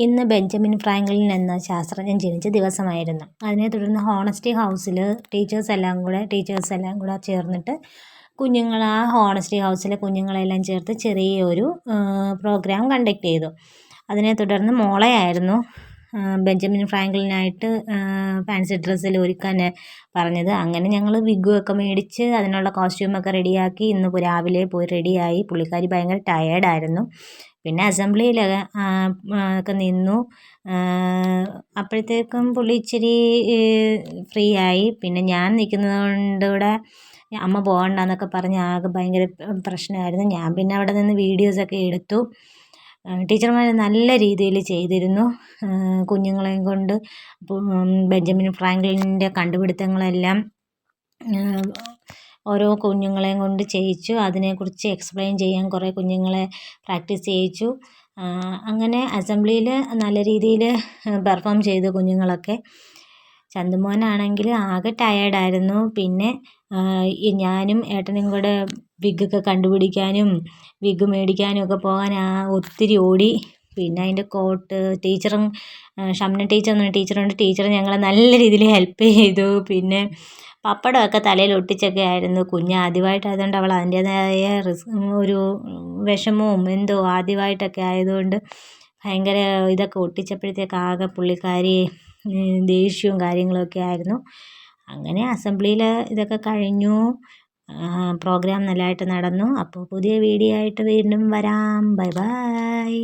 ഇന്ന് Benjamin Franklin എന്ന ശാസ്ത്രജ്ഞൻ ജനിച്ച ദിവസമായിരുന്നു. അതിനെ തുടർന്ന് ഹോണസ്റ്റി ഹൗസിൽ ടീച്ചേഴ്സെല്ലാം കൂടെ ചേർന്നിട്ട് ആ ഹോണസ്റ്റി ഹൗസിലെ കുഞ്ഞുങ്ങളെല്ലാം ചേർത്ത് ചെറിയൊരു പ്രോഗ്രാം കണ്ടക്ട് ചെയ്തു. അതിനെ തുടർന്ന് മോളെയായിരുന്നു ബെഞ്ചമിൻ ഫ്രാങ്ക്ലിനായിട്ട് ഫാൻസി ഡ്രസ്സിൽ ഒരുക്കാൻ പറഞ്ഞത്. അങ്ങനെ ഞങ്ങൾ വിഗ്ഗുമൊക്കെ മേടിച്ച് അതിനുള്ള കോസ്റ്റ്യൂമൊക്കെ റെഡിയാക്കി ഇന്ന് രാവിലെ പോയി റെഡിയായി. പുള്ളിക്കാരി ഭയങ്കര ടയേർഡായിരുന്നു. പിന്നെ അസംബ്ലിയിൽ ഒക്കെ നിന്നു. അപ്പോഴത്തേക്കും പുള്ളി ഇച്ചിരി ഫ്രീ ആയി. പിന്നെ ഞാൻ നിൽക്കുന്നത് കൊണ്ട് ഇവിടെ അമ്മ പോകണ്ടെന്നൊക്കെ പറഞ്ഞ് ആകെ ഭയങ്കര പ്രശ്നമായിരുന്നു. ഞാൻ പിന്നെ അവിടെ നിന്ന് വീഡിയോസൊക്കെ എടുത്തു. ടീച്ചർമാർ നല്ല രീതിയിൽ ചെയ്തിരുന്നു. കുഞ്ഞുങ്ങളെയും കൊണ്ട് ബെഞ്ചമിൻ ഫ്രാങ്ക്ലിൻ്റെ കണ്ടുപിടുത്തങ്ങളെല്ലാം ഓരോ കുഞ്ഞുങ്ങളെയും കൊണ്ട് ചെയ്യിച്ചു. അതിനെക്കുറിച്ച് എക്സ്പ്ലെയിൻ ചെയ്യാൻ കുറേ കുഞ്ഞുങ്ങളെ പ്രാക്ടീസ് ചെയ്യിച്ചു. അങ്ങനെ അസംബ്ലിയിൽ നല്ല രീതിയിൽ പെർഫോം ചെയ്തു കുഞ്ഞുങ്ങളൊക്കെ. ചന്തുമോനാണെങ്കിൽ ആകെ ടയേർഡായിരുന്നു. പിന്നെ ഞാനും ഏട്ടനും കൂടെ വിഗ്ഗൊക്കെ കണ്ടുപിടിക്കാനും വിഗ്ഗ് മേടിക്കാനും ഒക്കെ പോകാൻ ഒത്തിരി ഓടി. പിന്നെ അതിൻ്റെ കോട്ട് ടീച്ചറും ഷംന ടീച്ചർ എന്ന ടീച്ചറുണ്ട്. ടീച്ചർ ഞങ്ങളെ നല്ല രീതിയിൽ ഹെൽപ്പ് ചെയ്തു. പിന്നെ പപ്പടമൊക്കെ തലയിൽ ഒട്ടിച്ചൊക്കെ ആയിരുന്നു. ആദ്യമായിട്ടായതുകൊണ്ട് അവൾ അതിൻ്റേതായ ഒരു വിഷമവും എന്തോ ആദ്യമായിട്ടൊക്കെ ആയതുകൊണ്ട് ഭയങ്കര ഇതൊക്കെ ഒട്ടിച്ചപ്പോഴത്തേക്ക് ആകെ പുള്ളിക്കാരി ദേഷ്യവും കാര്യങ്ങളൊക്കെ ആയിരുന്നു. അങ്ങനെ അസംബ്ലിയിൽ ഇതൊക്കെ കഴിഞ്ഞു. പ്രോഗ്രാം നല്ലതായിട്ട് നടന്നു. അപ്പോൾ പുതിയ വീഡിയോ ആയിട്ട് വീണ്ടും വരാം. Bye bye.